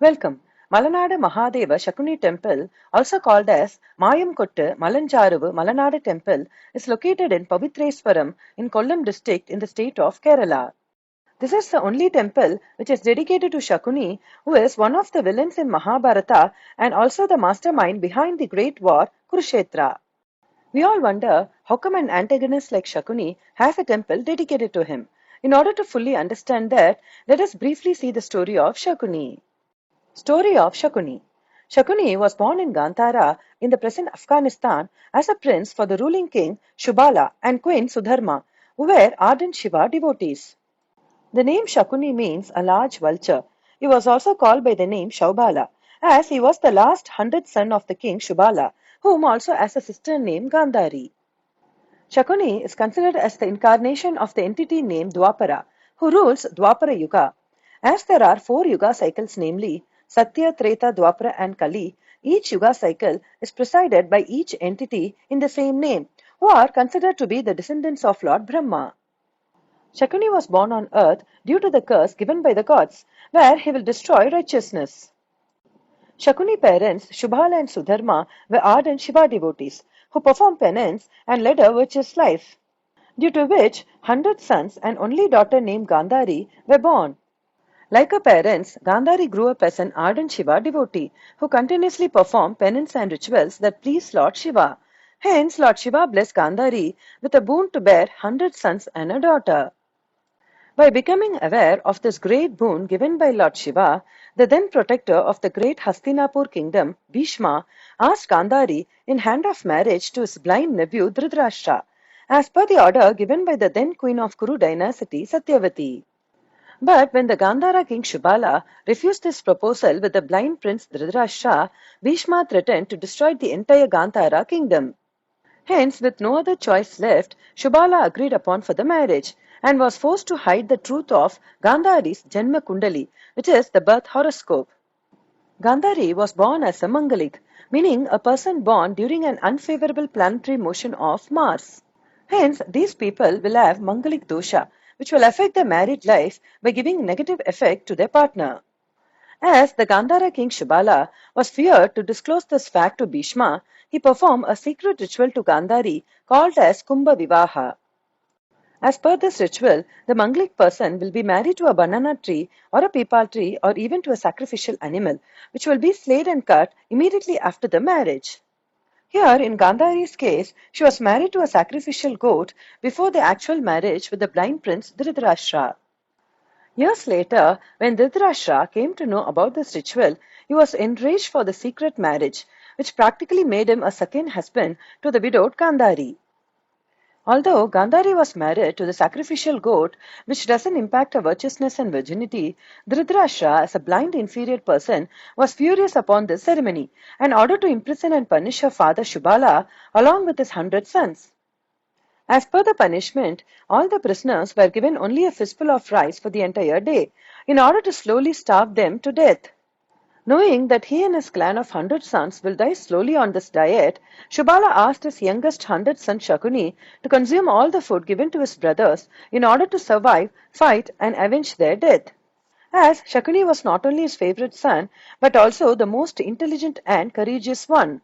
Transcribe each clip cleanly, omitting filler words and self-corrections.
Welcome. Malanada Mahadeva Shakuni Temple, also called as Mayamkottu Malancharuvu Malanada Temple, is located in Pavitreswaram in Kollam district in the state of Kerala. This is the only temple which is dedicated to Shakuni, who is one of the villains in Mahabharata and also the mastermind behind the great war Kurukshetra. We all wonder how come an antagonist like Shakuni has a temple dedicated to him. In order to fully understand that, let us briefly see the story of Shakuni. Story of Shakuni. Shakuni was born in Gandhara in the present Afghanistan as a prince for the ruling king Shubala and queen Sudharma, who were ardent Shiva devotees. The name Shakuni means a large vulture. He was also called by the name Shaubala, as he was the last 100th son of the king Shubala, whom also has a sister named Gandhari. Shakuni is considered as the incarnation of the entity named Dwapara, who rules Dwapara Yuga. As there are 4 Yuga cycles, namely Satya, Treta, Dwapara, and Kali, each Yuga cycle is presided by each entity in the same name, who are considered to be the descendants of Lord Brahma. Shakuni was born on earth due to the curse given by the gods, where he will destroy righteousness. Shakuni parents, Shubhala and Sudharma, were ardent Shiva devotees who performed penance and led a virtuous life, due to which 100 sons and only daughter named Gandhari were born. Like her parents, Gandhari grew up as an ardent Shiva devotee who continuously performed penance and rituals that pleased Lord Shiva. Hence, Lord Shiva blessed Gandhari with a boon to bear 100 sons and a daughter. By becoming aware of this great boon given by Lord Shiva, the then protector of the great Hastinapur kingdom, Bhishma, asked Gandhari in hand of marriage to his blind nephew Dhritarashtra, as per the order given by the then queen of Kuru dynasty Satyavati. But when the Gandhara king Shubala refused this proposal with the blind prince Dhritarashtra, Bhishma threatened to destroy the entire Gandhara kingdom. Hence, with no other choice left, Shubala agreed upon for the marriage and was forced to hide the truth of Gandhari's Janma Kundali, which is the birth horoscope. Gandhari was born as a Mangalik, meaning a person born during an unfavorable planetary motion of Mars. Hence, these people will have Mangalik dosha, which will affect their married life by giving negative effect to their partner. As the Gandhara king Shubala was feared to disclose this fact to Bhishma, he performed a secret ritual to Gandhari called as Kumbha Vivaha. As per this ritual, the Manglik person will be married to a banana tree or a peepal tree or even to a sacrificial animal, which will be slayed and cut immediately after the marriage. Here, in Gandhari's case, she was married to a sacrificial goat before the actual marriage with the blind prince Dhritarashtra. Years later, when Dhritarashtra came to know about this ritual, he was enraged for the secret marriage, which practically made him a second husband to the widowed Gandhari. Although Gandhari was married to the sacrificial goat, which doesn't impact her virtuousness and virginity, Dhritarashtra, as a blind inferior person, was furious upon this ceremony and ordered to imprison and punish her father Shubala along with his 100 sons. As per the punishment, all the prisoners were given only a fistful of rice for the entire day, in order to slowly starve them to death. Knowing that he and his clan of 100 sons will die slowly on this diet, Shubala asked his youngest 100 son Shakuni to consume all the food given to his brothers in order to survive, fight, and avenge their death. As Shakuni was not only his favorite son, but also the most intelligent and courageous one.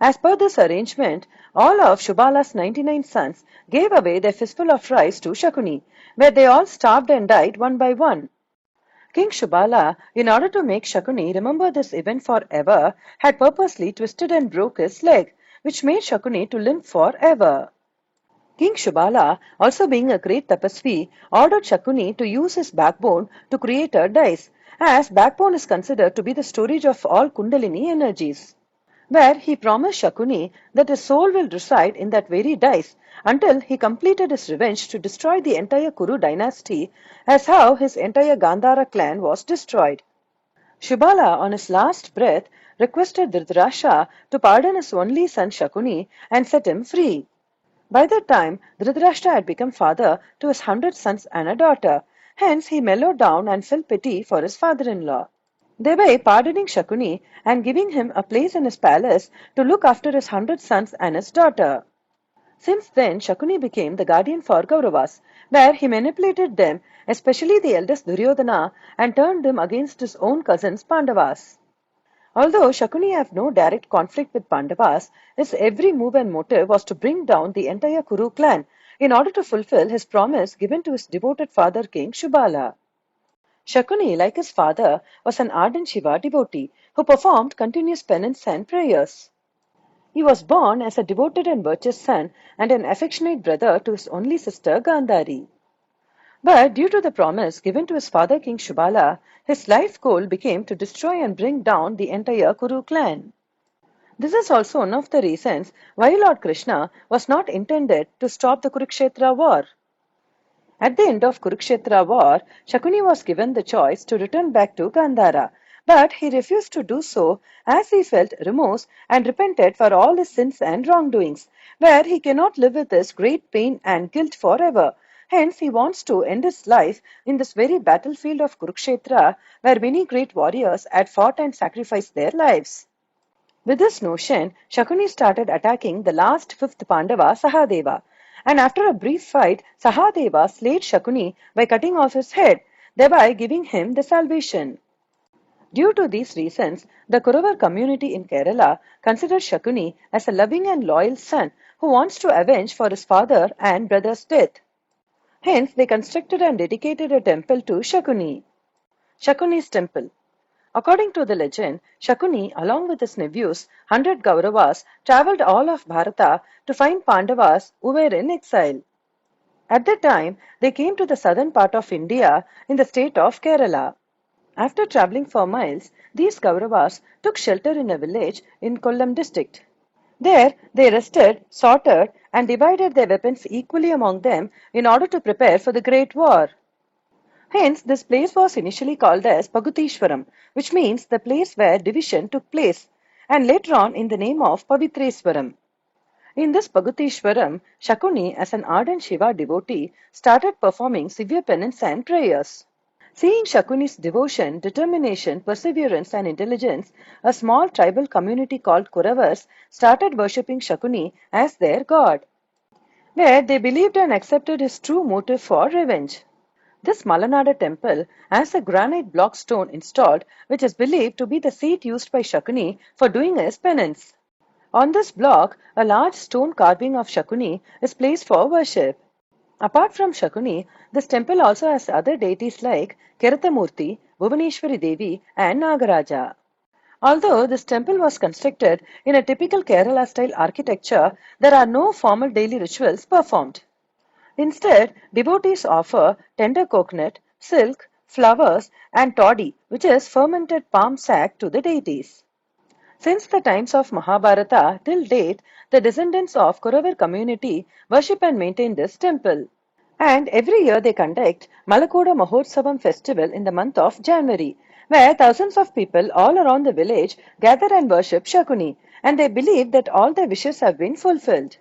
As per this arrangement, all of Shubala's 99 sons gave away their fistful of rice to Shakuni, where they all starved and died one by one. King Shubala, in order to make Shakuni remember this event forever, had purposely twisted and broke his leg, which made Shakuni to limp forever. King Shubala, also being a great tapasvi, ordered Shakuni to use his backbone to create a dice, as backbone is considered to be the storage of all Kundalini energies, where he promised Shakuni that his soul will reside in that very dice until he completed his revenge to destroy the entire Kuru dynasty, as how his entire Gandhara clan was destroyed. Shubala, on his last breath, requested Dhritarashtra to pardon his only son Shakuni and set him free. By that time, Dhritarashtra had become father to his 100 sons and a daughter. Hence, he mellowed down and felt pity for his father-in-law, thereby pardoning Shakuni and giving him a place in his palace to look after his 100 sons and his daughter. Since then, Shakuni became the guardian for Kauravas, where he manipulated them, especially the eldest Duryodhana, and turned them against his own cousins Pandavas. Although Shakuni had no direct conflict with Pandavas, his every move and motive was to bring down the entire Kuru clan in order to fulfill his promise given to his devoted father King Shubala. Shakuni, like his father, was an ardent Shiva devotee who performed continuous penance and prayers. He was born as a devoted and virtuous son and an affectionate brother to his only sister Gandhari. But due to the promise given to his father King Shubala, his life goal became to destroy and bring down the entire Kuru clan. This is also one of the reasons why Lord Krishna was not intended to stop the Kurukshetra war. At the end of Kurukshetra war, Shakuni was given the choice to return back to Gandhara, but he refused to do so as he felt remorse and repented for all his sins and wrongdoings, where he cannot live with this great pain and guilt forever. Hence, he wants to end his life in this very battlefield of Kurukshetra, where many great warriors had fought and sacrificed their lives. With this notion, Shakuni started attacking the last fifth Pandava, Sahadeva. And after a brief fight, Sahadeva slayed Shakuni by cutting off his head, thereby giving him the salvation. Due to these reasons, the Kuravar community in Kerala considers Shakuni as a loving and loyal son who wants to avenge for his father and brother's death. Hence, they constructed and dedicated a temple to Shakuni. Shakuni's temple. According to the legend, Shakuni, along with his nephews, 100 Kauravas, travelled all of Bharata to find Pandavas who were in exile. At that time, they came to the southern part of India in the state of Kerala. After travelling for miles, these Kauravas took shelter in a village in Kollam district. There, they rested, sorted, and divided their weapons equally among them in order to prepare for the great war. Hence, this place was initially called as Pagutishwaram, which means the place where division took place, and later on in the name of Pavitreswaram. In this Pagutishwaram, Shakuni, as an ardent Shiva devotee, started performing severe penance and prayers. Seeing Shakuni's devotion, determination, perseverance, and intelligence, a small tribal community called Kuravars started worshipping Shakuni as their god, where they believed and accepted his true motive for revenge. This Malanada temple has a granite block stone installed, which is believed to be the seat used by Shakuni for doing his penance. On this block, a large stone carving of Shakuni is placed for worship. Apart from Shakuni, this temple also has other deities like Keratamurti, Bhuvaneshwari Devi, and Nagaraja. Although this temple was constructed in a typical Kerala style architecture, there are no formal daily rituals performed. Instead, devotees offer tender coconut, silk, flowers, and toddy, which is fermented palm sack, to the deities. Since the times of Mahabharata till date, the descendants of Kuravar community worship and maintain this temple. And every year they conduct Malakoda Mahotsavam festival in the month of January, where thousands of people all around the village gather and worship Shakuni, and they believe that all their wishes have been fulfilled.